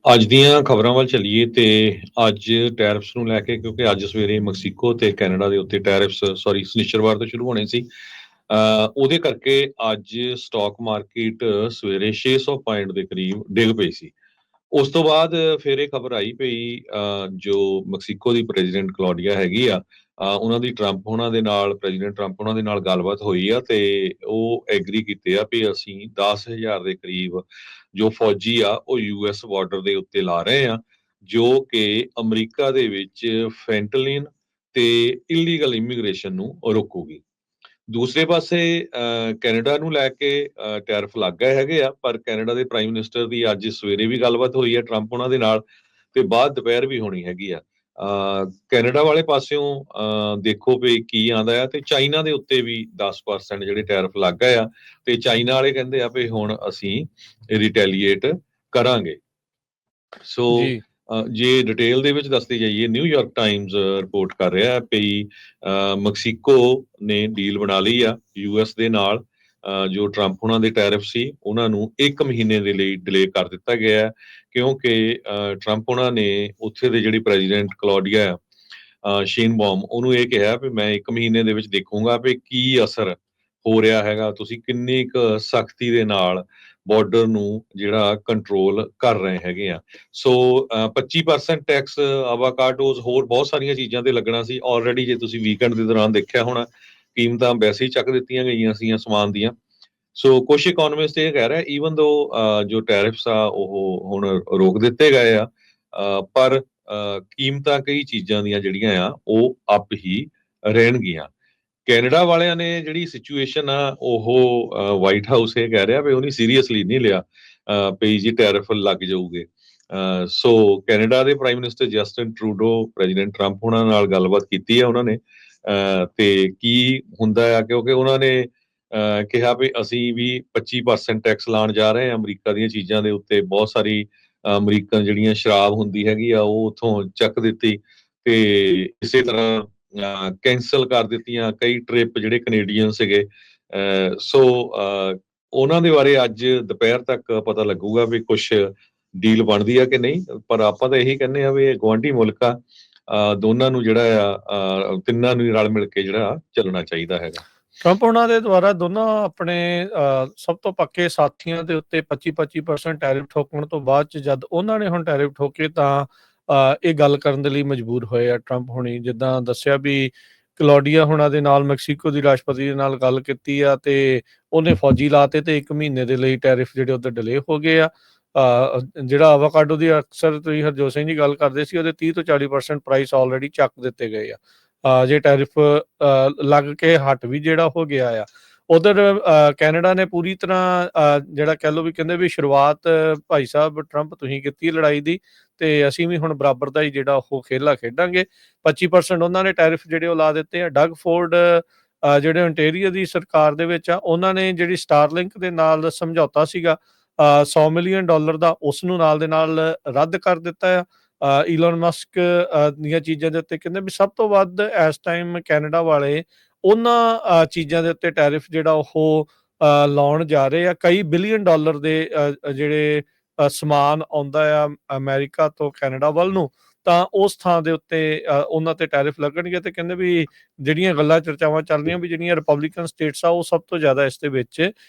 ਅੱਜ ਦੀਆਂ ਖਬਰਾਂ ਵੱਲ ਚੱਲੀਏ ਤੇ ਅੱਜ ਟੈਰਿਫਸ ਨੂੰ ਲੈ ਕੇ, ਕਿਉਂਕਿ ਅੱਜ ਸਵੇਰੇ ਮੈਕਸੀਕੋ ਤੇ ਕੈਨੇਡਾ ਦੇ ਉੱਤੇ ਟੈਰਿਫਸ ਸ਼ਨੀਚਰਵਾਰ ਤੋਂ ਸ਼ੁਰੂ ਹੋਣੇ ਸੀ। ਉਹਦੇ ਕਰਕੇ ਅੱਜ ਸਟਾਕ ਮਾਰਕੀਟ ਸਵੇਰੇ 600 ਪੁਆਇੰਟ ਦੇ ਕਰੀਬ ਡਿੱਗ ਪਈ ਸੀ। ਉਸ ਤੋਂ ਬਾਅਦ ਫਿਰ ਇਹ ਖਬਰ ਆਈ ਪਈ, ਜੋ ਮੈਕਸੀਕੋ ਦੀ ਪ੍ਰੈਜ਼ੀਡੈਂਟ ਕਲੌਡੀਆ ਹੈਗੀ ਆ, ਉਹਨਾਂ ਦੀ ਪ੍ਰੈਜ਼ੀਡੈਂਟ ਟਰੰਪ ਉਹਨਾਂ ਦੇ ਨਾਲ ਗੱਲਬਾਤ ਹੋਈ ਆ ਤੇ ਉਹ ਐਗਰੀ ਕੀਤੇ ਆ ਵੀ ਅਸੀਂ 10,000 ਦੇ ਕਰੀਬ ਜੋ ਫੌਜੀ ਆ ਉਹ ਯੂਐਸ ਬਾਰਡਰ ਦੇ ਉੱਤੇ ਲਾ ਰਹੇ ਆ, ਜੋ ਕਿ ਅਮਰੀਕਾ ਦੇ ਵਿੱਚ ਫੈਂਟਲਿਨ ਤੇ ਇਲੀਗਲ ਇਮੀਗ੍ਰੇਸ਼ਨ ਨੂੰ ਰੋਕੂਗੀ। ਦੂਸਰੇ ਪਾਸੇ ਕੈਨੇਡਾ ਨੂੰ ਲੈ ਕੇ ਟੈਰਿਫ ਲੱਗ ਗਏ ਹੈਗੇ ਆ, ਪਰ ਕੈਨੇਡਾ ਦੇ ਪ੍ਰਾਈਮ ਮਿਨਿਸਟਰ ਦੀ ਅੱਜ ਸਵੇਰੇ ਵੀ ਗੱਲਬਾਤ ਹੋਈ ਹੈ ਟਰੰਪ ਉਹਨਾਂ ਦੇ ਨਾਲ, ਤੇ ਬਾਅਦ ਦੁਪਹਿਰ ਵੀ ਹੋਣੀ ਹੈਗੀ ਆ। ਕੈਨੇਡਾ ਵਾਲੇ ਪਾਸਿਓਂ ਦੇਖੋ ਵੀ ਕੀ ਆਂਦਾ ਆ, ਤੇ ਚਾਈਨਾ ਦੇ ਉੱਤੇ ਵੀ 10% ਜਿਹੜੇ ਟੈਰਿਫ ਲੱਗ ਗਏ ਆ, ਤੇ ਚਾਈਨਾ ਵਾਲੇ ਕਹਿੰਦੇ ਆ ਵੀ ਹੁਣ ਅਸੀਂ ਰਿਟੈਲੀਏਟ ਕਰਾਂਗੇ। ਸੋ ਜੀ ਜੇ ਡਿਟੇਲ ਦੇ ਵਿੱਚ ਦੱਸਦੇ ਜਾਈਏ, ਨਿਊਯਾਰਕ ਟਾਈਮਜ਼ ਰਿਪੋਰਟ ਕਰ ਰਿਹਾ ਵੀ ਮੈਕਸੀਕੋ ਨੇ ਡੀਲ ਬਣਾ ਲਈ ਆ ਯੂਐਸ ਦੇ ਨਾਲ। ਜੋ ਟਰੰਪ ਉਹਨਾਂ ਦੇ ਟੈਰਿਫ ਸੀ ਉਹਨਾਂ ਨੂੰ 1 ਮਹੀਨੇ ਦੇ ਲਈ ਡਿਲੇ ਕਰ ਦਿੱਤਾ ਗਿਆ ਹੈ, ਕਿਉਂਕਿ ਟਰੰਪ ਉਹਨਾਂ ਨੇ ਉੱਥੇ ਦੇ ਜਿਹੜੀ ਪ੍ਰੈਜ਼ੀਡੈਂਟ ਕਲੌਡੀਆ ਸ਼ੇਨਬੌਮ ਉਹਨੂੰ ਇਹ ਕਿਹਾ ਵੀ ਮੈਂ 1 ਮਹੀਨੇ ਦੇ ਵਿੱਚ ਦੇਖੂੰਗਾ ਵੀ ਕੀ ਅਸਰ ਹੋ ਰਿਹਾ ਹੈਗਾ, ਤੁਸੀਂ ਕਿੰਨੀ ਕੁ ਸਖਤੀ ਦੇ ਨਾਲ ਬਾਰਡਰ ਨੂੰ ਜਿਹੜਾ ਕੰਟਰੋਲ ਕਰ ਰਹੇ ਹੈਗੇ ਆ। ਸੋ 25% ਟੈਕਸ ਆਵਾਕਾਡੋਜ਼ ਹੋਰ ਬਹੁਤ ਸਾਰੀਆਂ ਚੀਜ਼ਾਂ ਤੇ ਲੱਗਣਾ ਸੀ। ਆਲਰੇਡੀ ਜੇ ਤੁਸੀਂ ਵੀਕਐਂਡ ਦੇ ਦੌਰਾਨ ਦੇਖਿਆ ਹੋਣਾ, ਕੀਮਤਾਂ ਵੈਸੇ ਹੀ ਚੱਕ ਦਿੱਤੀਆਂ ਗਈਆਂ ਸੀਗੀਆਂ ਸਮਾਨ ਦੀਆਂ। ਸੋ ਕੁਝ ਇਕਨੋਮਿਸਟ ਇਹ ਕਹਿ ਰਿਹਾ ਈਵਨ ਦੋ ਜੋ ਟੈਰਿਫਸ ਆ ਉਹ ਹੁਣ ਰੋਕ ਦਿੱਤੇ ਗਏ ਆ, ਪਰ ਕੀਮਤਾਂ ਕਈ ਚੀਜ਼ਾਂ ਦੀਆਂ ਜਿਹੜੀਆਂ ਆ ਉਹ ਅਪ ਹੀ ਰਹਿਣਗੀਆਂ। ਕੈਨੇਡਾ ਵਾਲਿਆਂ ਨੇ ਜਿਹੜੀ ਸਿਚੁਏਸ਼ਨ ਆ ਉਹ ਵਾਈਟ ਹਾਊਸ ਇਹ ਕਹਿ ਰਿਹਾ ਵੀ ਉਹਨੇ ਸੀਰੀਅਸਲੀ ਨਹੀਂ ਲਿਆ ਵੀ ਜੀ ਟੈਰਿਫ ਲੱਗ ਜਾਊਗੇ। ਸੋ ਕੈਨੇਡਾ ਦੇ prime minister Justin Trudeau president Trump ਉਹਨਾਂ ਨਾਲ ਗੱਲਬਾਤ ਕੀਤੀ ਹੈ ਉਹਨਾਂ ਨੇ, ਤੇ ਕੀ ਹੁੰਦਾ ਆ, ਕਿਉਂਕਿ ਉਹਨਾਂ ਨੇ ਕਿਹਾ ਵੀ ਅਸੀਂ ਵੀ 25% ਟੈਕਸ ਲਾਉਣ ਜਾ ਰਹੇ ਹਾਂ ਅਮਰੀਕਾ ਦੀਆਂ ਚੀਜ਼ਾਂ ਦੇ ਉੱਤੇ। ਬਹੁਤ ਸਾਰੀ ਅਮਰੀਕਨ ਜਿਹੜੀਆਂ ਸ਼ਰਾਬ ਹੁੰਦੀ ਹੈਗੀ ਆ ਉਹ ਉੱਥੋਂ ਚੱਕ ਦਿੱਤੀ, ਤੇ ਇਸੇ ਤਰ੍ਹਾਂ ਕੈਂਸਲ ਕਰ ਦਿੱਤੀਆਂ ਕਈ ਟ੍ਰਿਪ ਜਿਹੜੇ ਕੈਨੇਡੀਅਨ ਸੀਗੇ। ਸੋ ਉਹਨਾਂ ਦੇ ਬਾਰੇ ਅੱਜ ਦੁਪਹਿਰ ਤੱਕ ਪਤਾ ਲੱਗੂਗਾ ਵੀ ਕੁਝ ਡੀਲ ਬਣਦੀ ਆ ਕਿ ਨਹੀਂ। ਪਰ ਆਪਾਂ ਤਾਂ ਇਹੀ ਕਹਿੰਦੇ ਆ ਵੀ ਇਹ ਗੁਆਂਢੀ ਮੁਲਕ ਆ, ਦੋਨਾਂ ਨੂੰ ਜਿਹੜਾ ਆ ਤਿੰਨਾਂ ਨੂੰ ਰਲ ਮਿਲ ਕੇ ਜਿਹੜਾ ਚੱਲਣਾ ਚਾਹੀਦਾ ਹੈਗਾ। ਟਰੰਪ ਉਹਨਾਂ ਦੇ ਦੁਆਰਾ ਦੋਨਾਂ ਆਪਣੇ ਸਭ ਤੋਂ ਪੱਕੇ ਸਾਥੀਆਂ ਦੇ ਉੱਤੇ 25% ਟੈਰਿਫ ਠੋਕਣ ਤੋਂ ਬਾਅਦ ਚ ਜਦ ਉਹਨਾਂ ਨੇ ਹੁਣ ਟੈਰਿਫ ਠੋਕੇ ਤਾਂ ਇਹ ਗੱਲ ਕਰਨ ਦੇ ਲਈ ਮਜਬੂਰ ਹੋਏ ਆ ਟਰੰਪ ਹੁਣੀ। ਜਿੱਦਾਂ ਦੱਸਿਆ ਵੀ ਕਲੌਡੀਆ ਹੁਣਾਂ ਦੇ ਨਾਲ ਮੈਕਸੀਕੋ ਦੀ ਰਾਸ਼ਟਰਪਤੀ ਦੇ ਨਾਲ ਗੱਲ ਕੀਤੀ ਆ ਤੇ ਉਹਨੇ ਫੌਜੀ ਲਾਤੇ ਤੇ 1 ਮਹੀਨੇ ਦੇ ਲਈ ਟੈਰਿਫ ਜਿਹੜੇ ਉੱਧਰ ਡਿਲੇ ਹੋ ਗਏ ਆ। ਜਿਹੜਾ ਆਵਾਕਾਡੋ ਦੀ ਅਕਸਰ ਤੁਸੀਂ ਹਰਜੋਤ ਸਿੰਘ ਜੀ ਗੱਲ ਕਰਦੇ ਸੀ, ਉਹਦੇ 30 ਤੋਂ 40% ਪ੍ਰਾਈਸ ਆਲਰੇਡੀ ਚੱਕ ਦਿੱਤੇ ਗਏ ਆ। ਜੇ ਟੈਰਿਫ ਲੱਗ ਕੇ ਹਟ ਵੀ ਜਿਹੜਾ ਹੋ ਗਿਆ ਆ। ਉਧਰ ਕੈਨੇਡਾ ਨੇ ਪੂਰੀ ਤਰ੍ਹਾਂ ਜਿਹੜਾ ਕਹਿ ਲਓ ਵੀ ਕਹਿੰਦੇ ਵੀ ਸ਼ੁਰੂਆਤ ਭਾਈ ਸਾਹਿਬ ਟਰੰਪ ਤੁਸੀਂ ਕੀਤੀ ਲੜਾਈ ਦੀ, ਤੇ ਅਸੀਂ ਵੀ ਹੁਣ ਬਰਾਬਰ ਦਾ ਹੀ ਜਿਹੜਾ ਉਹ ਖੇਲਾ ਖੇਡਾਂਗੇ। 25% ਉਹਨਾਂ ਨੇ ਟੈਰਿਫ ਜਿਹੜੇ ਉਹ ਲਾ ਦਿੱਤੇ ਆ। ਡਗ ਫੋਰਡ ਜਿਹੜੇ ਓਨਟੇਰੀਓ ਦੀ ਸਰਕਾਰ ਦੇ ਵਿੱਚ ਆ, ਉਹਨਾਂ ਨੇ ਜਿਹੜੀ ਸਟਾਰਲਿੰਕ ਦੇ ਨਾਲ ਸਮਝੌਤਾ ਸੀਗਾ $100 ਮਿਲੀਅਨ ਦਾ, ਉਸ ਨੂੰ ਨਾਲ ਦੇ ਨਾਲ ਰੱਦ ਕਰ ਦਿੱਤਾ ਆ। ਈਲਨ ਮਸਕ ਦੀਆਂ ਚੀਜ਼ਾਂ ਦੇ ਉੱਤੇ ਕਹਿੰਦੇ ਵੀ ਸਭ ਤੋਂ ਵੱਧ ਇਸ ਟਾਈਮ ਕੈਨੇਡਾ ਵਾਲੇ ਉਹਨਾਂ ਚੀਜ਼ਾਂ ਦੇ ਉੱਤੇ ਟੈਰਿਫ ਜਿਹੜਾ ਉਹ ਲਾਉਣ ਜਾ ਰਹੇ ਆ। ਕਈ ਬਿਲੀਅਨ ਡਾਲਰ ਦੇ ਜਿਹੜੇ ਸਮਾਨ ਆਉਂਦਾ ਆ ਅਮਰੀਕਾ ਤੋਂ ਕੈਨੇਡਾ ਵੱਲ ਨੂੰ, ਤਾਂ ਉਸ ਥਾਂ ਦੇ ਉੱਤੇ ਉਹਨਾਂ ਤੇ ਟੈਰਿਫ ਲੱਗਣਗੇ। ਤੇ ਕਹਿੰਦੇ ਵੀ ਜਿਹੜੀਆਂ ਗੱਲਾਂ ਚਰਚਾਵਾਂ ਚੱਲ ਰਹੀਆਂ ਵੀ ਜਿਹੜੀਆਂ ਰਿਪਬਲਿਕਨ ਸਟੇਟਸ ਆ ਉਹ ਸਭ ਤੋਂ ਜ਼ਿਆਦਾ ਇਸ ਦੇ ਵਿੱਚ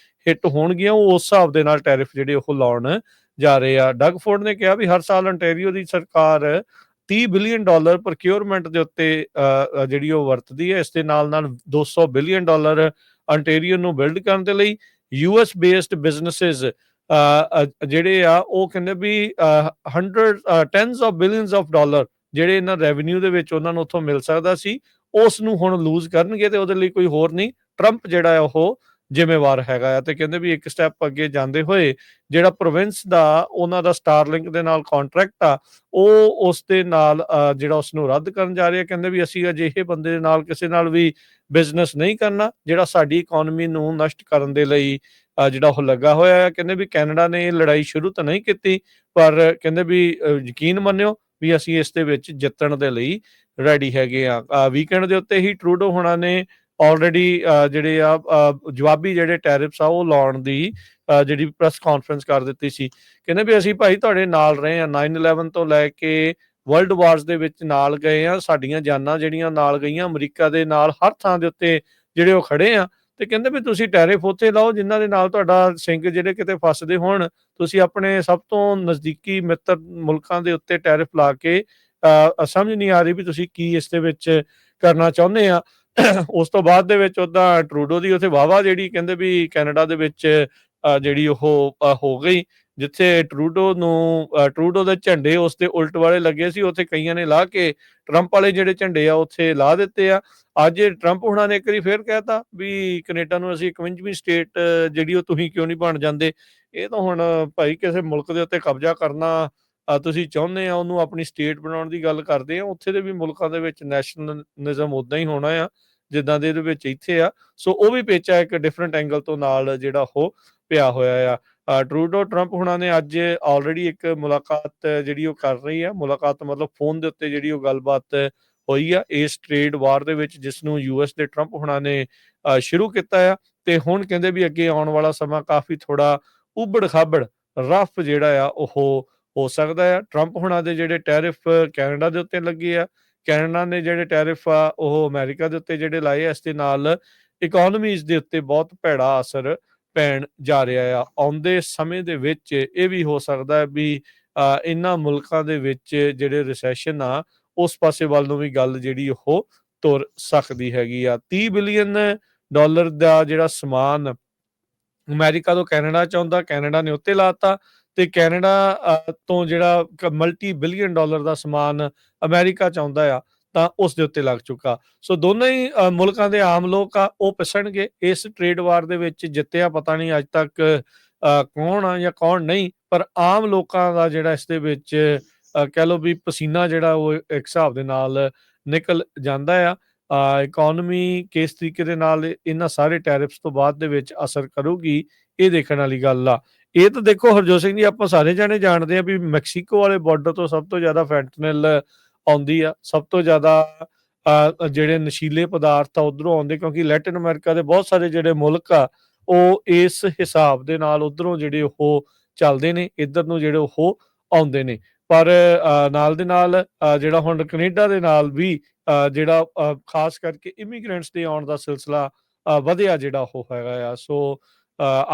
ਹਿੱਟ ਹੋਣਗੀਆਂ, ਉਹ ਉਸ ਹਿਸਾਬ ਦੇ ਨਾਲ ਟੈਰਿਫ ਜਿਹੜੇ ਉਹ ਲਾਉਣ ਜਾ ਰਹੇ ਆ। ਡਗ ਫੋਰਡ ਨੇ ਕਿਹਾ ਵੀ ਹਰ ਸਾਲ ontario ਦੀ ਸਰਕਾਰ $30 ਬਿਲੀਅਨ ਪ੍ਰੋਕਿਉਰਮੈਂਟ ਦੇ ਉੱਤੇ ਜਿਹੜੀ ਉਹ ਵਰਤਦੀ ਹੈ। ਇਸ ਦੇ ਨਾਲ ਨਾਲ $200 ਬਿਲੀਅਨ ontario ਨੂੰ ਬਿਲਡ ਕਰਨ ਦੇ ਲਈ US ਬੇਸਡ ਬਿਜ਼ਨਸਿਸ ਜਿਹੜੇ ਆ ਉਹ ਕਹਿੰਦੇ ਵੀ tens of billions of dollar ਜਿਹੜੇ ਇਹਨਾਂ ਰੈਵਨਿਊ ਦੇ ਵਿੱਚ ਉਹਨਾਂ ਨੂੰ ਉੱਥੋਂ ਮਿਲ ਸਕਦਾ ਸੀ, ਉਸ ਨੂੰ ਹੁਣ ਲੂਜ਼ ਕਰਨਗੇ। ਤੇ ਉਹਦੇ ਲਈ ਕੋਈ ਹੋਰ ਨਹੀਂ, ਟਰੰਪ ਜਿਹੜਾ ਉਹ ਜ਼ਿੰਮੇਵਾਰ ਹੈਗਾ ਆ। ਤੇ ਕਹਿੰਦੇ ਵੀ ਇੱਕ ਸਟੈਪ ਅੱਗੇ ਜਾਂਦੇ ਹੋਏ ਜਿਹੜਾ ਪ੍ਰੋਵਿੰਸ ਦਾ ਉਹਨਾਂ ਦਾ ਸਟਾਰਲਿੰਕ ਦੇ ਨਾਲ ਕੰਟਰੈਕਟ ਆ, ਉਹ ਉਸ ਦੇ ਨਾਲ ਜਿਹੜਾ ਉਸ ਨੂੰ ਰੱਦ ਕਰਨ ਜਾ ਰਹੇ ਆ। ਕਹਿੰਦੇ ਵੀ ਅਸੀਂ ਅਜਿਹੇ ਬੰਦੇ ਦੇ ਨਾਲ ਕਿਸੇ ਨਾਲ ਵੀ ਬਿਜ਼ਨਸ ਨਹੀਂ ਕਰਨਾ ਜਿਹੜਾ ਸਾਡੀ ਇਕਨੋਮੀ ਨੂੰ ਨਸ਼ਟ ਕਰਨ ਦੇ ਲਈ ਜਿਹੜਾ ਉਹ ਲੱਗਾ ਹੋਇਆ ਹੈ। ਕਹਿੰਦੇ ਵੀ ਕੈਨੇਡਾ ਨੇ ਇਹ ਲੜਾਈ ਸ਼ੁਰੂ ਤਾਂ ਨਹੀਂ ਕੀਤੀ, ਪਰ ਕਹਿੰਦੇ ਵੀ ਯਕੀਨ ਮੰਨਿਓ ਵੀ ਅਸੀਂ ਇਸ ਦੇ ਵਿੱਚ ਜਿੱਤਣ ਦੇ ਲਈ ਰੈਡੀ ਹੈਗੇ ਆ। ਵੀਕਐਂਡ ਦੇ ਉੱਤੇ ਹੀ ਟਰੂਡੋ ਹੋਣਾ ਨੇ ਆਲਰੇਡੀ ਜਿਹੜੇ ਆ ਜਵਾਬੀ ਜਿਹੜੇ ਟੈਰਿਫਸ ਆ ਉਹ ਲਾਉਣ ਦੀ ਜਿਹੜੀ ਪ੍ਰੈਸ ਕਾਨਫਰੰਸ ਕਰ ਦਿੱਤੀ ਸੀ। ਕਹਿੰਦੇ ਵੀ ਅਸੀਂ ਭਾਈ ਤੁਹਾਡੇ ਨਾਲ ਰਹੇ ਹਾਂ 9/11 ਤੋਂ ਲੈ ਕੇ ਵਰਲਡ ਵਾਰਸ ਦੇ ਵਿੱਚ ਨਾਲ ਗਏ ਆ, ਸਾਡੀਆਂ ਜਾਨਾਂ ਜਿਹੜੀਆਂ ਨਾਲ ਗਈਆਂ, ਅਮਰੀਕਾ ਦੇ ਨਾਲ ਹਰ ਥਾਂ ਦੇ ਉੱਤੇ ਜਿਹੜੇ ਉਹ ਖੜੇ ਆ। ਤੇ ਕਹਿੰਦੇ ਵੀ ਤੁਸੀਂ ਟੈਰਿਫ ਉੱਥੇ ਲਾਓ ਜਿਨ੍ਹਾਂ ਦੇ ਨਾਲ ਤੁਹਾਡਾ ਸਿੰਗ ਜਿਹੜੇ ਕਿਤੇ ਫਸਦੇ ਹੋਣ। ਤੁਸੀਂ ਆਪਣੇ ਸਭ ਤੋਂ ਨਜ਼ਦੀਕੀ ਮਿੱਤਰ ਮੁਲਕਾਂ ਦੇ ਉੱਤੇ ਟੈਰਿਫ ਲਾ ਕੇ ਸਮਝ ਨਹੀਂ ਆ ਰਹੀ ਵੀ ਤੁਸੀਂ ਕੀ ਇਸ ਦੇ ਵਿੱਚ ਕਰਨਾ ਚਾਹੁੰਦੇ ਆ। ਉਸ ਤੋਂ ਬਾਅਦ ਦੇ ਵਿੱਚ ਉੱਦਾਂ ਟਰੂਡੋ ਦੀ ਉੱਥੇ ਵਾਹਵਾ ਜਿਹੜੀ ਕਹਿੰਦੇ ਵੀ ਕੈਨੇਡਾ ਦੇ ਵਿੱਚ ਜਿਹੜੀ ਉਹ ਹੋ ਗਈ, ਜਿੱਥੇ ਟਰੂਡੋ ਦੇ ਝੰਡੇ ਉਸ ਦੇ ਉਲਟ ਵਾਲੇ ਲੱਗੇ ਸੀ, ਉੱਥੇ ਕਈਆਂ ਨੇ ਲਾ ਕੇ ਟਰੰਪ ਵਾਲੇ ਜਿਹੜੇ ਝੰਡੇ ਆ ਉੱਥੇ ਲਾ ਦਿੱਤੇ ਆ। ਅੱਜ ਟਰੰਪ ਹੁਣਾਂ ਨੇ ਇੱਕ ਵਾਰੀ ਫੇਰ ਕਹਿਤਾ ਵੀ ਕੈਨੇਡਾ ਨੂੰ ਅਸੀਂ 51ਵੀਂ ਸਟੇਟ ਜਿਹੜੀ ਉਹ ਤੁਸੀਂ ਕਿਉਂ ਨਹੀਂ ਬਣ ਜਾਂਦੇ। ਇਹ ਤਾਂ ਹੁਣ ਭਾਈ ਕਿਸੇ ਮੁਲਕ ਦੇ ਉੱਤੇ ਕਬਜ਼ਾ ਕਰਨਾ ਤੁਸੀਂ ਚਾਹੁੰਦੇ ਆ, ਉਹਨੂੰ ਆਪਣੀ ਸਟੇਟ ਬਣਾਉਣ ਦੀ ਗੱਲ ਕਰਦੇ ਆ। ਉੱਥੇ ਦੇ ਵੀ ਮੁਲਕਾਂ ਦੇ ਵਿੱਚ ਨੈਸ਼ਨਲਿਜ਼ਮ ਉੱਦਾਂ ਹੀ ਹੋਣਾ ਆ ਜਿੱਦਾਂ ਦੇ ਇਹਦੇ ਵਿੱਚ ਇੱਥੇ ਆ। ਸੋ ਉਹ ਵੀ ਪੇਚਾ ਇੱਕ ਡਿਫਰੈਂਟ ਐਂਗਲ ਤੋਂ ਨਾਲ ਜਿਹੜਾ ਉਹ ਪਿਆ ਹੋਇਆ ਆ। ਟਰੂਡੋ ਟਰੰਪ ਹੁਣਾਂ ਨੇ ਅੱਜ ਆਲਰੇਡੀ ਇੱਕ ਮੁਲਾਕਾਤ ਜਿਹੜੀ ਉਹ ਕਰ ਰਹੀ ਆ। ਮੁਲਾਕਾਤ ਮਤਲਬ ਫੋਨ ਦੇ ਉੱਤੇ ਜਿਹੜੀ ਉਹ ਗੱਲਬਾਤ ਹੋਈ ਆ ਇਸ ਟ੍ਰੇਡ ਵਾਰ ਦੇ ਵਿੱਚ, ਜਿਸ ਨੂੰ ਯੂਐਸ ਦੇ ਟਰੰਪ ਹੁਣਾਂ ਨੇ ਸ਼ੁਰੂ ਕੀਤਾ ਆ। ਤੇ ਹੁਣ ਕਹਿੰਦੇ ਵੀ ਅੱਗੇ ਆਉਣ ਵਾਲਾ ਸਮਾਂ ਕਾਫੀ ਥੋੜਾ ਉਬੜ ਖਾਬੜ ਰਫ ਜਿਹੜਾ ਆ ਉਹ ਹੋ ਸਕਦਾ ਆ। ਟਰੰਪ ਹੁਣਾਂ ਦੇ ਜਿਹੜੇ ਟੈਰਿਫ ਕੈਨੇਡਾ ਦੇ ਉੱਤੇ ਲੱਗੇ ਆ, ਕੈਨੇਡਾ ਨੇ ਜਿਹੜੇ ਟੈਰਿਫ ਆ ਉਹ ਅਮਰੀਕਾ ਦੇ ਉੱਤੇ ਜਿਹੜੇ ਲਾਏ ਆ, ਇਸ ਦੇ ਨਾਲ ਇਕਨੋਮੀਜ਼ ਦੇ ਉੱਤੇ ਬਹੁਤ ਭੈੜਾ ਅਸਰ ਪੈਣ ਜਾ ਰਿਹਾ ਆ। ਆਉਂਦੇ ਸਮੇਂ ਦੇ ਵਿੱਚ ਇਹ ਵੀ ਹੋ ਸਕਦਾ ਹੈ ਵੀ ਇਹਨਾਂ ਮੁਲਕਾਂ ਦੇ ਵਿੱਚ ਜਿਹੜੇ ਰਿਸੈਸ਼ਨ ਆ ਉਸ ਪਾਸੇ ਵੱਲ ਨੂੰ ਵੀ ਗੱਲ ਜਿਹੜੀ ਉਹ ਤੁਰ ਸਕਦੀ ਹੈਗੀ ਆ। $30 ਬਿਲੀਅਨ ਦਾ ਜਿਹੜਾ ਸਮਾਨ ਅਮਰੀਕਾ ਤੋਂ ਕੈਨੇਡਾ ਚ ਆਉਂਦਾ, ਕੈਨੇਡਾ ਨੇ ਉੱਤੇ ਲਾਤਾ, ਤੇ ਕੈਨੇਡਾ ਤੋਂ ਜਿਹੜਾ ਮਲਟੀ $ਬਿਲੀਅਨ ਦਾ ਸਮਾਨ ਅਮਰੀਕਾ ਚ ਆਉਂਦਾ ਆ ਤਾਂ ਉਸ ਦੇ ਉੱਤੇ ਲੱਗ ਚੁੱਕਾ। ਸੋ ਦੋਨੋਂ ਹੀ ਮੁਲਕਾਂ ਦੇ ਆਮ ਲੋਕ ਆ ਉਹ ਪਿਸਣਗੇ ਇਸ ਟ੍ਰੇਡ ਵਾਰ ਦੇ ਵਿੱਚ। ਜਿੱਤਿਆ ਪਤਾ ਨਹੀਂ ਅੱਜ ਤੱਕ ਕੌਣ ਆ ਜਾਂ ਕੌਣ ਨਹੀਂ, ਪਰ ਆਮ ਲੋਕਾਂ ਦਾ ਜਿਹੜਾ ਇਸ ਦੇ ਵਿੱਚ ਕਹਿ ਲਓ ਵੀ ਪਸੀਨਾ ਜਿਹੜਾ ਉਹ ਇੱਕ ਹਿਸਾਬ ਦੇ ਨਾਲ ਨਿਕਲ ਜਾਂਦਾ ਆ। ਇਕਨੋਮੀ ਕਿਸ ਤਰੀਕੇ ਦੇ ਨਾਲ ਇਹਨਾਂ ਸਾਰੇ ਟੈਰਿਫਸ ਤੋਂ ਬਾਅਦ ਦੇ ਵਿੱਚ ਅਸਰ ਕਰੂਗੀ, ਇਹ ਦੇਖਣ ਵਾਲੀ ਗੱਲ ਆ। ਇਹ ਤਾਂ ਦੇਖੋ ਹਰਜੋਤ ਸਿੰਘ ਜੀ, ਆਪਾਂ ਸਾਰੇ ਜਾਣੇ ਜਾਣਦੇ ਆ ਵੀ ਮੈਕਸੀਕੋ ਵਾਲੇ ਬਾਰਡਰ ਤੋਂ ਸਭ ਤੋਂ ਜ਼ਿਆਦਾ ਫੈਂਟਨਲ ਆਉਂਦੀ ਆ, ਸਭ ਤੋਂ ਜ਼ਿਆਦਾ ਜਿਹੜੇ ਨਸ਼ੀਲੇ ਪਦਾਰਥ ਆ ਉੱਧਰੋਂ ਆਉਂਦੇ, ਕਿਉਂਕਿ ਲੈਟਿਨ ਅਮਰੀਕਾ ਦੇ ਬਹੁਤ ਸਾਰੇ ਜਿਹੜੇ ਮੁਲਕ ਆ ਉਹ ਇਸ ਹਿਸਾਬ ਦੇ ਨਾਲ ਉੱਧਰੋਂ ਜਿਹੜੇ ਉਹ ਚੱਲਦੇ ਨੇ, ਇੱਧਰ ਨੂੰ ਜਿਹੜੇ ਉਹ ਆਉਂਦੇ ਨੇ। ਪਰ ਨਾਲ ਦੇ ਨਾਲ ਜਿਹੜਾ ਹੁਣ ਕੈਨੇਡਾ ਦੇ ਨਾਲ ਵੀ ਜਿਹੜਾ ਖਾਸ ਕਰਕੇ ਇਮੀਗ੍ਰੈਂਟਸ ਦੇ ਆਉਣ ਦਾ ਸਿਲਸਿਲਾ ਵਧਿਆ ਜਿਹੜਾ ਉਹ ਹੈਗਾ ਆ। ਸੋ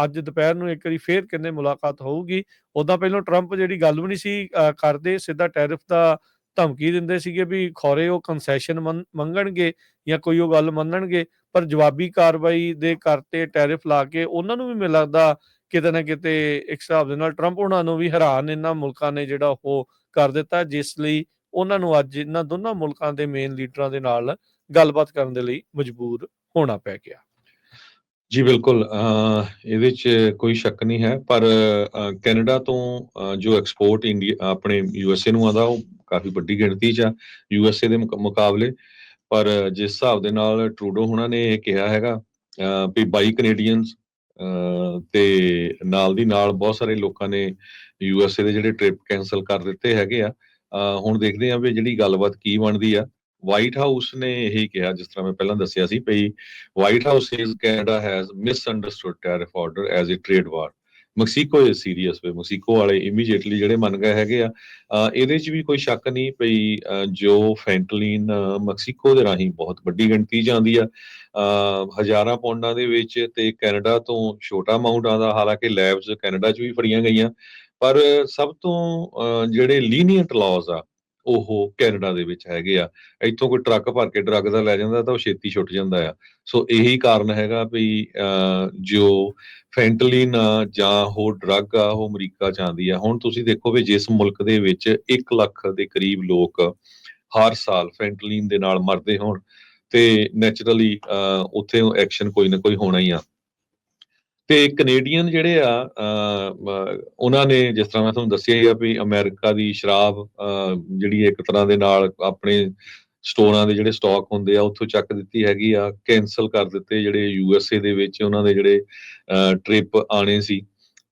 ਅੱਜ ਦੁਪਹਿਰ ਨੂੰ ਇੱਕ ਵਾਰੀ ਫੇਰ ਕਹਿੰਦੇ ਮੁਲਾਕਾਤ ਹੋਊਗੀ। ਉੱਦਾਂ ਪਹਿਲਾਂ ਟਰੰਪ ਜਿਹੜੀ ਗੱਲ ਵੀ ਨਹੀਂ ਸੀ ਕਰਦੇ, ਸਿੱਧਾ ਟੈਰਿਫ ਦਾ ਧਮਕੀ ਦਿੰਦੇ ਸੀਗੇ ਵੀ ਖੌਰੇ ਉਹ ਕੰਸੈਸ਼ਨ ਮੰਗਣਗੇ ਜਾਂ ਕੋਈ ਉਹ ਗੱਲ ਮੰਨਣਗੇ, ਪਰ ਜਵਾਬੀ ਕਾਰਵਾਈ ਦੇ ਕਰਤੇ ਟੈਰਿਫ ਲਾ ਕੇ ਉਹਨਾਂ ਨੂੰ ਵੀ ਮੈਨੂੰ ਲੱਗਦਾ ਕਿਤੇ ਨਾ ਕਿਤੇ ਇੱਕ ਹਿਸਾਬ ਦੇ ਨਾਲ ਟਰੰਪ ਉਹਨਾਂ ਨੂੰ ਵੀ ਹੈਰਾਨ ਇਹਨਾਂ ਮੁਲਕਾਂ ਨੇ ਜਿਹੜਾ ਉਹ ਕਰ ਦਿੱਤਾ, ਜਿਸ ਲਈ ਉਹਨਾਂ ਨੂੰ ਅੱਜ ਇਹਨਾਂ ਦੋਨਾਂ ਮੁਲਕਾਂ ਦੇ ਮੇਨ ਲੀਡਰਾਂ ਦੇ ਨਾਲ ਗੱਲਬਾਤ ਕਰਨ ਦੇ ਲਈ ਮਜਬੂਰ ਹੋਣਾ ਪੈ ਗਿਆ। ਜੀ ਬਿਲਕੁਲ, ਇਹਦੇ 'ਚ ਕੋਈ ਸ਼ੱਕ ਨਹੀਂ ਹੈ, ਪਰ ਕੈਨੇਡਾ ਤੋਂ ਜੋ ਐਕਸਪੋਰਟ ਇੰਡੀਆ ਆਪਣੇ USA ਨੂੰ ਆਉਂਦਾ ਉਹ ਕਾਫੀ ਵੱਡੀ ਗਿਣਤੀ 'ਚ ਆ USA ਦੇ ਮੁਕਾਬਲੇ। ਪਰ ਜਿਸ ਹਿਸਾਬ ਦੇ ਨਾਲ ਟਰੂਡੋ ਹੁਣਾਂ ਨੇ ਇਹ ਕਿਹਾ ਹੈਗਾ ਵੀ 22 ਕੈਨੇਡੀਅਨਸ ਤੇ ਨਾਲ ਦੀ ਨਾਲ ਬਹੁਤ ਸਾਰੇ ਲੋਕਾਂ ਨੇ USA ਦੇ ਜਿਹੜੇ ਟ੍ਰਿਪ ਕੈਂਸਲ ਕਰ ਦਿੱਤੇ ਹੈਗੇ ਆ। ਹੁਣ ਦੇਖਦੇ ਆ ਵੀ ਜਿਹੜੀ ਗੱਲਬਾਤ ਕੀ ਬਣਦੀ ਆ। ਵਾਈਟ ਹਾਊਸ ਨੇ ਇਹੀ ਕਿਹਾ, ਜਿਸ ਤਰ੍ਹਾਂ ਮੈਂ ਪਹਿਲਾਂ ਦੱਸਿਆ ਸੀ, ਵੀ White House says Canada has misunderstood tariff order as a trade war. Mexico is serious way, Mexico ਵਾਲੇ ਇਮੀਡੀਏਟਲੀ ਜਿਹੜੇ ਮੰਨ ਗਏ ਹੈਗੇ ਆ। ਇਹਦੇ 'ਚ ਵੀ ਕੋਈ ਸ਼ੱਕ ਨਹੀਂ ਪਈ ਜੋ ਫੈਂਟਲੀਨ ਮੈਕਸੀਕੋ ਦੇ ਰਾਹੀਂ ਬਹੁਤ ਵੱਡੀ ਗਿਣਤੀ 'ਚ ਆਉਂਦੀ ਆ, ਹਜ਼ਾਰਾਂ ਪੌਂਡਾਂ ਦੇ ਵਿੱਚ, ਤੇ ਕੈਨੇਡਾ ਤੋਂ ਛੋਟਾ ਅਮਾਊਂਟ ਆਉਂਦਾ। ਹਾਲਾਂਕਿ ਲੈਬਸ ਕੈਨੇਡਾ 'ਚ ਵੀ ਫੜੀਆਂ ਗਈਆਂ, ਪਰ ਸਭ ਤੋਂ ਜਿਹੜੇ ਲੀਨੀਅੰਟ ਲਾਜ਼ ਆ ਉਹ ਕੈਨੇਡਾ ਦੇ ਵਿੱਚ ਹੈਗੇ ਆ। ਇੱਥੋਂ ਕੋਈ ਟਰੱਕ ਭਰ ਕੇ ਡਰੱਗ ਦਾ ਲੈ ਜਾਂਦਾ ਤਾਂ ਉਹ ਛੇਤੀ ਛੁੱਟ ਜਾਂਦਾ ਆ। ਸੋ ਇਹੀ ਕਾਰਨ ਹੈਗਾ ਵੀ ਜੋ ਫੈਂਟਲੀਨ ਜਾਂ ਹੋਰ ਡਰੱਗ ਆ ਉਹ ਅਮਰੀਕਾ 'ਚ ਆਉਂਦੀ ਆ। ਹੁਣ ਤੁਸੀਂ ਦੇਖੋ ਵੀ ਜਿਸ ਮੁਲਕ ਦੇ ਵਿੱਚ 1 ਲੱਖ ਦੇ ਕਰੀਬ ਲੋਕ ਹਰ ਸਾਲ ਫੈਂਟਲੀਨ ਦੇ ਨਾਲ ਮਰਦੇ ਹੋਣ, ਤੇ ਨੈਚੁਰਲੀ ਉੱਥੇ ਐਕਸ਼ਨ ਕੋਈ ਨਾ ਕੋਈ ਹੋਣਾ ਹੀ ਆ। ਤੇ ਕੈਨੇਡੀਅਨ ਜਿਹੜੇ ਆ ਉਹਨਾਂ ਨੇ, ਜਿਸ ਤਰ੍ਹਾਂ ਮੈਂ ਤੁਹਾਨੂੰ ਦੱਸਿਆ ਹੀ ਆ ਵੀ ਅਮਰੀਕਾ ਦੀ ਸ਼ਰਾਬ ਜਿਹੜੀ ਇੱਕ ਤਰ੍ਹਾਂ ਦੇ ਨਾਲ ਆਪਣੇ ਸਟੋਰਾਂ ਦੇ ਜਿਹੜੇ ਸਟਾਕ ਹੁੰਦੇ ਆ ਉੱਥੋਂ ਚੱਕ ਦਿੱਤੀ ਹੈਗੀ ਆ, ਕੈਂਸਲ ਕਰ ਦਿੱਤੇ ਜਿਹੜੇ USA ਦੇ ਵਿੱਚ ਉਹਨਾਂ ਦੇ ਜਿਹੜੇ ਟ੍ਰਿਪ ਆਣੇ ਸੀ।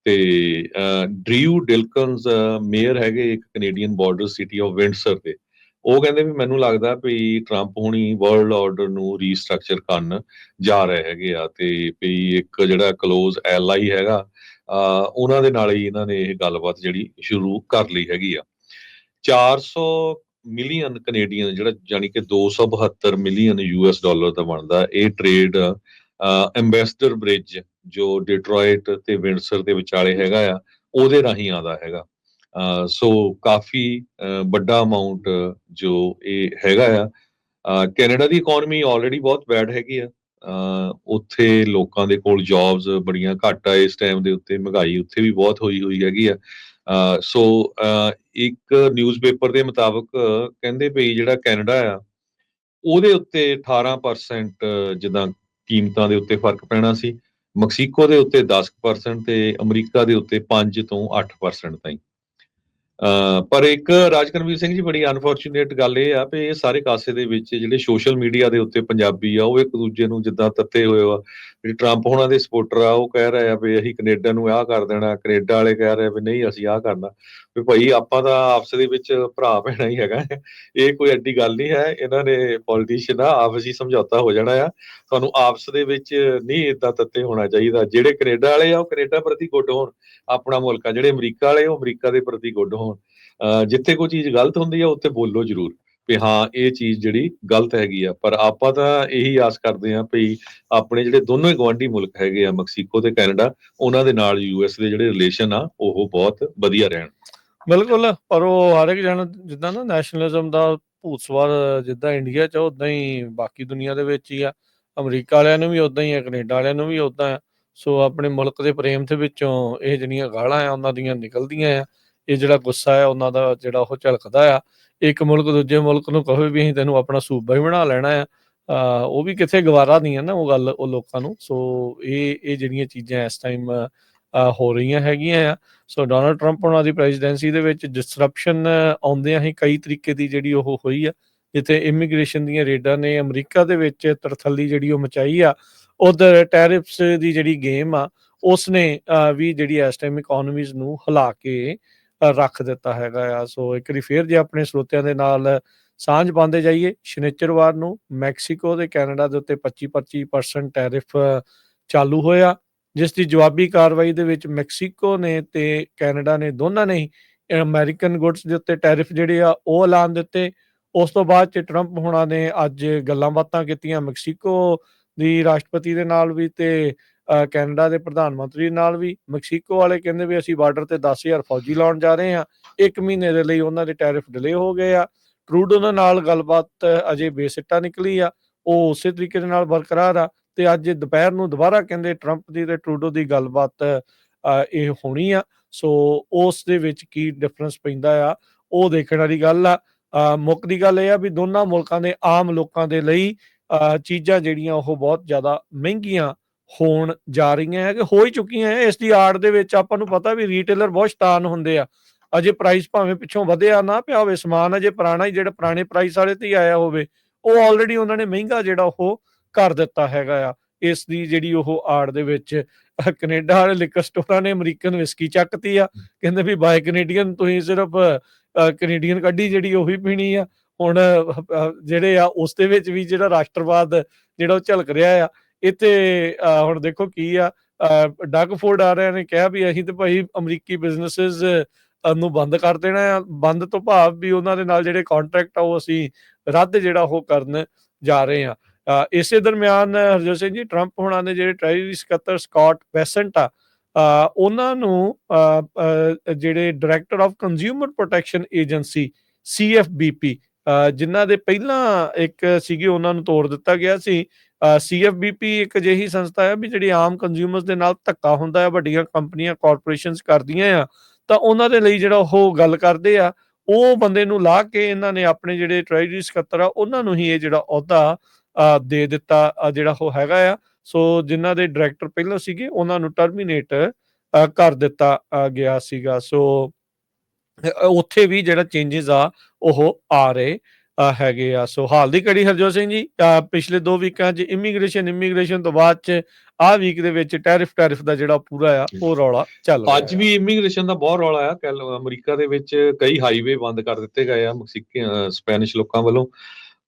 ਤੇ ਡ੍ਰਿਊ ਡਿਲਕਨਸ ਮੇਅਰ ਹੈਗੇ ਇੱਕ Canadian border city of Windsor ਦੇ, ਉਹ ਕਹਿੰਦੇ ਵੀ ਮੈਨੂੰ ਲੱਗਦਾ ਵੀ ਟਰੰਪ ਹੁਣੀ ਵਰਲਡ ਆਰਡਰ ਨੂੰ ਰੀਸਟਰਕਚਰ ਕਰਨ ਜਾ ਰਹੇ ਹੈਗੇ ਆ, ਤੇ ਵੀ ਇੱਕ ਜਿਹੜਾ ਕਲੋਜ਼ ਐਲਾਈ ਹੈਗਾ ਉਹਨਾਂ ਦੇ ਨਾਲ ਹੀ ਇਹਨਾਂ ਨੇ ਇਹ ਗੱਲਬਾਤ ਜਿਹੜੀ ਸ਼ੁਰੂ ਕਰ ਲਈ ਹੈਗੀ ਆ। 400 ਮਿਲੀਅਨ ਕੈਨੇਡੀਅਨ, ਜਿਹੜਾ ਜਾਨੀ ਕਿ 272 ਮਿਲੀਅਨ ਯੂਐਸ ਡਾਲਰ ਦਾ ਬਣਦਾ ਇਹ ਟ੍ਰੇਡ ਐਂਬੈਸਡਰ ਬ੍ਰਿਜ ਜੋ ਡਿਟਰੋਇਟ ਤੇ ਵਿੰਡਸਰ ਦੇ ਵਿਚਾਲੇ ਹੈਗਾ ਆ, ਉਹਦੇ ਰਾਹੀਂ ਆਉਂਦਾ ਹੈਗਾ। ਸੋ ਕਾਫੀ ਵੱਡਾ ਅਮਾਉਂਟ ਜੋ ਇਹ ਹੈਗਾ ਆ। ਕੈਨੇਡਾ ਦੀ ਇਕਨੋਮੀ ਆਲਰੇਡੀ ਬਹੁਤ ਬੈਡ ਹੈਗੀ ਆ। ਉੱਥੇ ਲੋਕਾਂ ਦੇ ਕੋਲ ਜੌਬਸ ਬੜੀਆਂ ਘੱਟ ਆ ਇਸ ਟਾਈਮ ਦੇ ਉੱਤੇ, ਮਹਿੰਗਾਈ ਉੱਥੇ ਵੀ ਬਹੁਤ ਹੋਈ ਹੈਗੀ ਆ। ਸੋ ਇੱਕ ਨਿਊਜ਼ਪੇਪਰ ਦੇ ਮੁਤਾਬਕ ਕਹਿੰਦੇ ਵੀ ਜਿਹੜਾ ਕੈਨੇਡਾ ਆ ਉਹਦੇ ਉੱਤੇ 18% ਜਿੱਦਾਂ ਕੀਮਤਾਂ ਦੇ ਉੱਤੇ ਫਰਕ ਪੈਣਾ ਸੀ, ਮੈਕਸੀਕੋ ਦੇ ਉੱਤੇ 10% ਤੇ ਅਮਰੀਕਾ ਦੇ ਉੱਤੇ 5 ਤੋਂ 8% ਤਾਈਂ। ਪਰ ਇੱਕ ਰਾਜਕਰਮਵੀਰ ਸਿੰਘ ਜੀ, ਬੜੀ ਅਨਫੋਰਚੂਨੇਟ ਗੱਲ ਇਹ ਆ ਵੀ ਇਹ ਸਾਰੇ ਕਾਸੇ ਦੇ ਵਿੱਚ ਜਿਹੜੇ ਸੋਸ਼ਲ ਮੀਡੀਆ ਦੇ ਉੱਤੇ ਪੰਜਾਬੀ ਆ ਉਹ ਇੱਕ ਦੂਜੇ ਨੂੰ ਜਿੱਦਾਂ ਤੱਤੇ ਹੋਏ ਆ। ਜਿਹੜੇ ਟਰੰਪ ਹੋਣਾ ਦੇ ਸਪੋਰਟਰ ਆ ਉਹ ਕਹਿ ਰਹੇ ਆ ਵੀ ਅਸੀਂ ਕੈਨੇਡਾ ਨੂੰ ਆਹ ਕਰ ਦੇਣਾ, ਕੈਨੇਡਾ ਵਾਲੇ ਕਹਿ ਰਹੇ ਵੀ ਨਹੀਂ ਅਸੀਂ ਆਹ ਕਰਨਾ। ਵੀ ਭਾਈ ਆਪਾਂ ਤਾਂ ਆਪਸ ਦੇ ਵਿੱਚ ਭਰਾ ਭੈਣਾਂ ਹੀ ਹੈਗਾ, ਇਹ ਕੋਈ ਐਡੀ ਗੱਲ ਨਹੀਂ ਹੈ। ਇਹਨਾਂ ਨੇ ਪੋਲੀਟੀਸ਼ੀਅਨ ਆ ਆਪਸੀ ਸਮਝੌਤਾ ਹੋ ਜਾਣਾ ਆ, ਤੁਹਾਨੂੰ ਆਪਸ ਦੇ ਵਿੱਚ ਨਹੀਂ ਏਦਾਂ ਤੱਤੇ ਹੋਣਾ ਚਾਹੀਦਾ। ਜਿਹੜੇ ਕੈਨੇਡਾ ਵਾਲੇ ਆ ਉਹ ਕੈਨੇਡਾ ਪ੍ਰਤੀ ਗੁੱਡ ਹੋਣ, ਆਪਣਾ ਮੁਲਕ ਆ। ਜਿਹੜੇ ਅਮਰੀਕਾ ਵਾਲੇ ਉਹ ਅਮਰੀਕਾ ਦੇ ਪ੍ਰਤੀ ਗੁੱਡ ਹੋਣ। ਜਿੱਥੇ ਕੋਈ ਚੀਜ਼ ਗਲਤ ਹੁੰਦੀ ਆ ਉੱਥੇ ਬੋਲੋ ਜ਼ਰੂਰ ਵੀ ਹਾਂ ਇਹ ਚੀਜ਼ ਜਿਹੜੀ ਗਲਤ ਹੈਗੀ ਆ। ਪਰ ਆਪਾਂ ਤਾਂ ਇਹੀ ਆਸ ਕਰਦੇ ਹਾਂ ਵੀ ਆਪਣੇ ਜਿਹੜੇ ਦੋਨੋਂ ਹੀ ਗੁਆਂਢੀ ਮੁਲਕ ਹੈਗੇ ਆ ਮੈਕਸੀਕੋ ਤੇ ਕੈਨੇਡਾ, ਉਹਨਾਂ ਦੇ ਨਾਲ ਯੂਐਸ ਦੇ ਜਿਹੜੇ ਰਿਲੇਸ਼ਨ ਆ ਉਹ ਬਹੁਤ ਵਧੀਆ ਰਹਿਣ। ਬਿਲਕੁਲ, ਪਰ ਉਹ ਹਰ ਇੱਕ ਜਣਾ ਜਿੱਦਾਂ ਨਾ ਨੈਸ਼ਨਲਿਜ਼ਮ ਦਾ ਭੂਤ ਸਵਾਰ ਜਿੱਦਾਂ ਇੰਡੀਆ 'ਚ ਉਦਾਂ ਹੀ ਬਾਕੀ ਦੁਨੀਆ ਦੇ ਵਿੱਚ ਹੀ ਆ। ਅਮਰੀਕਾ ਵਾਲਿਆਂ ਨੂੰ ਵੀ ਉਦਾਂ ਹੀ ਆ, ਕੈਨੇਡਾ ਵਾਲਿਆਂ ਨੂੰ ਵੀ ਉਦਾਂ ਆ। ਸੋ ਆਪਣੇ ਮੁਲਕ ਦੇ ਪ੍ਰੇਮ ਦੇ ਵਿੱਚੋਂ ਇਹ ਜਿਹੜੀਆਂ ਗਾਲਾਂ ਆ ਉਹਨਾਂ ਦੀਆਂ ਨਿਕਲਦੀਆਂ ਆ। ਇਹ ਜਿਹੜਾ ਗੁੱਸਾ ਆ ਉਹਨਾਂ ਦਾ ਜਿਹੜਾ ਉਹ ਝਲਕਦਾ ਆ। ਇੱਕ ਮੁਲਕ ਦੂਜੇ ਮੁਲਕ ਨੂੰ ਕਹੇ ਵੀ ਅਸੀਂ ਤੈਨੂੰ ਆਪਣਾ ਸੂਬਾ ਹੀ ਬਣਾ ਲੈਣਾ ਆ, ਉਹ ਵੀ ਕਿੱਥੇ ਗਵਾਰਾ ਨਹੀਂ ਆ ਨਾ ਉਹ ਗੱਲ ਉਹ ਲੋਕਾਂ ਨੂੰ। ਸੋ ਇਹ ਜਿਹੜੀਆਂ ਚੀਜ਼ਾਂ ਇਸ ਟਾਈਮ ਹੋ ਰਹੀਆਂ ਹੈਗੀਆਂ ਆ। ਸੋ ਡੋਨਲਡ ਟਰੰਪ ਉਹਨਾਂ ਦੀ ਪ੍ਰੈਜ਼ੀਡੈਂਸੀ ਦੇ ਵਿੱਚ ਡਿਸਰਪਸ਼ਨ ਆਉਂਦਿਆਂ ਹੀ ਕਈ ਤਰੀਕੇ ਦੀ ਜਿਹੜੀ ਉਹ ਹੋਈ ਆ, ਜਿੱਥੇ ਇਮੀਗ੍ਰੇਸ਼ਨ ਦੀਆਂ ਰੇਡਾਂ ਨੇ ਅਮਰੀਕਾ ਦੇ ਵਿੱਚ ਤਰਥੱਲੀ ਜਿਹੜੀ ਉਹ ਮਚਾਈ ਆ। ਉਧਰ ਟੈਰਿਫਸ ਦੀ ਜਿਹੜੀ ਗੇਮ ਆ ਉਸਨੇ ਵੀ ਜਿਹੜੀ ਇਸ ਟਾਈਮ ਇਕੋਨਮੀਜ਼ ਨੂੰ ਹਿਲਾ ਕੇ ਰੱਖ ਦਿੱਤਾ ਹੈਗਾ ਆ। ਸੋ ਇੱਕ ਵਾਰੀ ਫੇਰ ਜੇ ਆਪਣੇ ਸਰੋਤਿਆਂ ਦੇ ਨਾਲ ਸਾਂਝ ਪਾਉਂਦੇ ਜਾਈਏ, ਸ਼ਨੀਚਰਵਾਰ ਨੂੰ ਮੈਕਸੀਕੋ ਤੇ ਕੈਨੇਡਾ ਦੇ ਉੱਤੇ 25% ਟੈਰਿਫ ਚਾਲੂ ਹੋਇਆ, ਜਿਸ ਦੀ ਜਵਾਬੀ ਕਾਰਵਾਈ ਦੇ ਵਿੱਚ ਮੈਕਸੀਕੋ ਨੇ ਤੇ ਕੈਨੇਡਾ ਨੇ ਦੋਨਾਂ ਨੇ ਹੀ ਅਮਰੀਕਨ ਗੁੱਡਸ ਦੇ ਉੱਤੇ ਟੈਰਿਫ ਜਿਹੜੇ ਆ ਉਹ ਐਲਾਨ ਦਿੱਤੇ। ਉਸ ਤੋਂ ਬਾਅਦ 'ਚ ਟਰੰਪ ਹੋਣਾ ਨੇ ਅੱਜ ਗੱਲਾਂ ਬਾਤਾਂ ਕੀਤੀਆਂ ਮੈਕਸੀਕੋ ਦੀ ਰਾਸ਼ਟਰਪਤੀ ਦੇ ਨਾਲ ਵੀ ਤੇ ਕੈਨੇਡਾ ਦੇ ਪ੍ਰਧਾਨ ਮੰਤਰੀ ਨਾਲ ਵੀ। ਮੈਕਸੀਕੋ ਵਾਲੇ ਕਹਿੰਦੇ ਵੀ ਅਸੀਂ ਬਾਰਡਰ ਤੇ 10,000 ਫੌਜੀ ਲਾਉਣ ਜਾ ਰਹੇ ਹਾਂ। 1 ਮਹੀਨੇ ਦੇ ਲਈ ਉਹਨਾਂ ਦੇ ਟੈਰਿਫ ਡਿਲੇ ਹੋ ਗਏ ਆ। ਟਰੂਡੋ ਦੇ ਨਾਲ ਗੱਲਬਾਤ ਅਜੇ ਬੇਸਿੱਟਾ ਨਿਕਲੀ ਆ, ਉਹ ਉਸੇ ਤਰੀਕੇ ਦੇ ਨਾਲ ਬਰਕਰਾਰ ਆ। ਤੇ ਅੱਜ ਦੁਪਹਿਰ ਨੂੰ ਦੁਬਾਰਾ ਕਹਿੰਦੇ ਟਰੰਪ ਦੀ ਤੇ ਟਰੂਡੋ ਦੀ ਗੱਲਬਾਤ ਇਹ ਹੋਣੀ ਆ। ਸੋ ਉਸ ਦੇ ਵਿੱਚ ਕੀ ਡਿਫਰੈਂਸ ਪੈਂਦਾ ਆ ਉਹ ਦੇਖਣ ਵਾਲੀ ਗੱਲ ਆ। ਮੁੱਖ ਦੀ ਗੱਲ ਇਹ ਆ ਵੀ ਦੋਨਾਂ ਮੁਲਕਾਂ ਦੇ ਆਮ ਲੋਕਾਂ ਦੇ ਲਈ ਚੀਜ਼ਾਂ ਜਿਹੜੀਆਂ ਉਹ ਬਹੁਤ ਜ਼ਿਆਦਾ ਮਹਿੰਗੀਆਂ ਹੋਣ ਜਾ ਰਹੀਆਂ ਹੈ ਕਿ ਹੋ ਹੀ ਚੁੱਕੀਆਂ ਹੈ। ਇਸ ਦੀ ਆੜ ਦੇ ਵਿੱਚ ਆਪਾਂ ਨੂੰ ਪਤਾ ਵੀ ਰੀਟੇਲਰ ਬਹੁਤ ਸ਼ੈਤਾਨ ਹੁੰਦੇ ਆ। ਅਜੇ ਪ੍ਰਾਈਸ ਭਾਵੇਂ ਪਿੱਛੋਂ ਵਧਿਆ ਨਾ ਪਿਆ ਹੋਵੇ, ਸਮਾਨ ਅਜੇ ਪੁਰਾਣਾ ਹੀ ਜਿਹੜਾ ਪੁਰਾਣੇ ਪ੍ਰਾਈਸ ਵਾਲੇ ਤੇ ਹੀ ਆਇਆ ਹੋਵੇ, ਉਹ ਆਲਰੇਡੀ ਉਹਨਾਂ ਨੇ ਮਹਿੰਗਾ ਜਿਹੜਾ ਉਹ ਕਰ ਦਿੱਤਾ ਹੈਗਾ ਆ। ਇਸ ਦੀ ਜਿਹੜੀ ਉਹ ਆੜ ਦੇ ਵਿੱਚ ਕੈਨੇਡਾ ਵਾਲੇ ਲਿਕਰ ਸਟੋਰਾਂ ਨੇ ਅਮਰੀਕਨ ਵਿਸਕੀ ਚੱਕਤੀ ਆ। ਕਹਿੰਦੇ ਵੀ ਬਾਏ ਕੈਨੇਡੀਅਨ, ਤੁਸੀਂ ਸਿਰਫ ਕੈਨੇਡੀਅਨ ਕੱਢੀ ਜਿਹੜੀ ਉਹੀ ਪੀਣੀ ਆ। ਹੁਣ ਜਿਹੜੇ ਆ ਉਸ ਦੇ ਵਿੱਚ ਵੀ ਜਿਹੜਾ ਰਾਸ਼ਟਰਵਾਦ ਜਿਹੜਾ ਉਹ ਝਲਕ ਰਿਹਾ ਆ। ਇੱਥੇ ਹੁਣ ਦੇਖੋ ਕੀ ਆ, ਡਗ ਫੋਰਡ ਆ ਰਿਹਾ ਨੇ ਕਿਹਾ ਵੀ ਅਸੀਂ ਤੇ ਭਾਈ ਅਮਰੀਕੀ ਬਿਜ਼ਨੈਸਿਸ ਨੂੰ ਬੰਦ ਕਰ ਦੇਣਾ ਆ। ਬੰਦ ਤੋਂ ਭਾਵ ਵੀ ਉਹਨਾਂ ਦੇ ਨਾਲ ਜਿਹੜੇ ਕੰਟਰੈਕਟ ਆ ਉਹ ਅਸੀਂ ਰੱਦ ਜਿਹੜਾ ਉਹ ਕਰਨ ਜਾ ਰਹੇ ਆ। ਇਸੇ ਦਰਮਿਆਨ ਹਰਜੋਤ ਸਿੰਘ ਜੀ, ਟਰੰਪ ਹੋਣਾ ਨੇ ਜਿਹੜੇ ਟ੍ਰੈਜਰੀ ਸਕੱਤਰ ਸਕਾਟ ਬੈਸੈਂਟ ਆ ਉਹਨਾਂ ਨੂੰ ਜਿਹੜੇ director of consumer protection agency CFBP ਜਿਨ੍ਹਾਂ ਦੇ ਪਹਿਲਾਂ ਇੱਕ ਸੀਗੇ ਉਹਨਾਂ ਨੂੰ ਤੋੜ ਦਿੱਤਾ ਗਿਆ ਸੀ। CFBP ਇੱਕ ਅਜਿਹੀ ਸੰਸਥਾ ਹੈ ਵੀ ਜਿਹੜੀ ਆਮ ਕੰਜ਼ਿਊਮਰਸ ਦੇ ਨਾਲ ਧੱਕਾ ਹੁੰਦਾ ਹੈ, ਵੱਡੀਆਂ ਕੰਪਨੀਆਂ ਕਾਰਪੋਰੇਸ਼ਨਸ ਕਰਦੀਆਂ ਆ, ਤਾਂ ਉਹਨਾਂ ਦੇ ਲਈ ਜਿਹੜਾ ਉਹ ਗੱਲ ਕਰਦੇ ਆ। ਉਹ ਬੰਦੇ ਨੂੰ ਲਾ ਕੇ ਇਹਨਾਂ ਨੇ ਆਪਣੇ ਜਿਹੜੇ ਟ੍ਰੈਜਰੀ ਸਕੱਤਰ ਆ ਉਹਨਾਂ ਨੂੰ ਹੀ ਇਹ ਜਿਹੜਾ ਅਹੁਦਾ ਦੇ ਦਿੱਤਾ ਜਿਹੜਾ ਉਹ ਹੈਗਾ ਆ। ਸੋ ਜਿਨ੍ਹਾਂ ਦੇ ਡਾਇਰੈਕਟਰ ਪਹਿਲਾਂ ਸੀਗੇ ਉਹਨਾਂ ਨੂੰ ਟਰਮੀਨੇਟ ਕਰ ਦਿੱਤਾ ਗਿਆ ਸੀਗਾ। ਸੋ ਉੱਥੇ ਵੀ ਜਿਹੜਾ ਚੇਂਜਸ ਆ ਉਹ ਆ ਰਹੇ ਹੈਗੇ ਆ। ਸੋ ਹਾਲ ਦੀ ਘੜੀ ਹਰਜੋਤ ਸਿੰਘ ਜੀ, ਪਿਛਲੇ 2 ਵੀਕਾਂ 'ਚ ਇਮੀਗ੍ਰੇਸ਼ਨ ਤੋਂ ਬਾਅਦ 'ਚ ਆਹ ਵੀਕ ਦੇ ਵਿੱਚ ਟੈਰਿਫ ਦਾ ਜਿਹੜਾ ਪੂਰਾ ਆ ਉਹ ਰੌਲਾ ਚੱਲ ਰਿਹਾ ਅੱਜ ਆ। ਵੀ ਇਮੀਗ੍ਰੇਸ਼ਨ ਦਾ ਬਹੁਤ ਰੌਲਾ ਆ। ਅਮਰੀਕਾ ਦੇ ਵਿੱਚ ਕਈ ਹਾਈਵੇ ਬੰਦ ਕਰ ਦਿੱਤੇ ਗਏ ਆ ਸਪੈਨਿਸ਼ ਲੋਕਾਂ ਵੱਲੋਂ।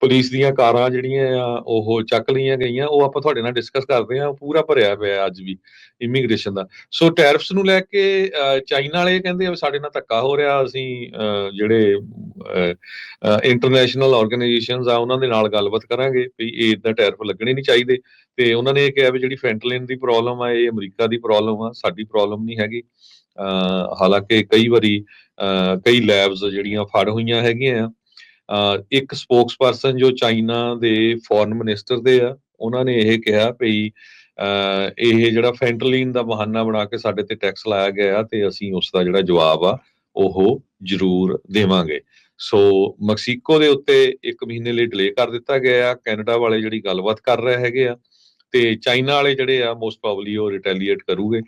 ਪੁਲਿਸ ਦੀਆਂ ਕਾਰਾਂ ਜਿਹੜੀਆਂ ਆ ਉਹ ਚੱਕ ਲਈਆਂ ਗਈਆਂ। ਉਹ ਆਪਾਂ ਤੁਹਾਡੇ ਨਾਲ ਡਿਸਕਸ ਕਰਦੇ ਹਾਂ। ਪੂਰਾ ਭਰਿਆ ਪਿਆ ਅੱਜ ਵੀ ਇਮੀਗ੍ਰੇਸ਼ਨ ਦਾ। ਸੋ ਟੈਰਿਫਸ ਨੂੰ ਲੈ ਕੇ ਚਾਈਨਾ ਵਾਲੇ ਕਹਿੰਦੇ ਆ ਸਾਡੇ ਨਾਲ ਧੱਕਾ ਹੋ ਰਿਹਾ। ਅਸੀਂ ਜਿਹੜੇ ਇੰਟਰਨੈਸ਼ਨਲ ਆਰਗੇਨਾਈਜੇਸ਼ਨਸ ਆ ਉਹਨਾਂ ਦੇ ਨਾਲ ਗੱਲਬਾਤ ਕਰਾਂਗੇ ਵੀ ਇਹ ਇਦਾਂ ਟੈਰਿਫ ਲੱਗਣੇ ਨਹੀਂ ਚਾਹੀਦੇ। ਤੇ ਉਹਨਾਂ ਨੇ ਇਹ ਕਿਹਾ ਵੀ ਜਿਹੜੀ ਫੈਂਟਲਿਨ ਦੀ ਪ੍ਰੋਬਲਮ ਆ ਇਹ ਅਮਰੀਕਾ ਦੀ ਪ੍ਰੋਬਲਮ ਆ, ਸਾਡੀ ਪ੍ਰੋਬਲਮ ਨਹੀਂ ਹੈਗੀ। ਹਾਲਾਂਕਿ ਕਈ ਵਾਰੀ ਕਈ ਲੈਬਸ ਜਿਹੜੀਆਂ ਫੜ ਹੋਈਆਂ ਹੈਗੀਆਂ ਆ। ਇੱਕ ਸਪੋਕਸਪਰਸਨ ਜੋ ਚਾਈਨਾ ਦੇ ਫੋਰਨ ਮਿਨਿਸਟਰ ਦੇ ਆ, ਉਹਨਾਂ ਨੇ ਇਹ ਕਿਹਾ ਵੀ ਇਹ ਜਿਹੜਾ ਫੈਂਟਲਿਨ ਦਾ ਬਹਾਨਾ ਬਣਾ ਕੇ ਸਾਡੇ ਤੇ ਟੈਕਸ ਲਾਇਆ ਗਿਆ ਤੇ ਅਸੀਂ ਉਸ ਦਾ ਜਿਹੜਾ ਜਵਾਬ ਆ ਉਹ ਜ਼ਰੂਰ ਦੇਵਾਂਗੇ। ਸੋ ਮੈਕਸੀਕੋ ਦੇ ਉੱਤੇ 1 ਮਹੀਨੇ ਲਈ ਡਿਲੇ ਕਰ ਦਿੱਤਾ ਗਿਆ ਆ। ਕੈਨੇਡਾ ਵਾਲੇ ਜਿਹੜੀ ਗੱਲਬਾਤ ਕਰ ਰਹੇ ਹੈਗੇ ਆ ਤੇ ਚਾਈਨਾ ਵਾਲੇ ਜਿਹੜੇ ਆ ਮੋਸਟ ਪ੍ਰੋਬਬਲੀ ਉਹ ਰਿਟੈਲੀਏਟ ਕਰੂਗੇ।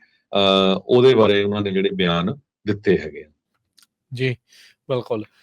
ਉਹਦੇ ਬਾਰੇ ਉਹਨਾਂ ਨੇ ਜਿਹੜੇ ਬਿਆਨ ਦਿੱਤੇ ਹੈਗੇ ਆ। ਜੀ, ਬਿਲਕੁਲ।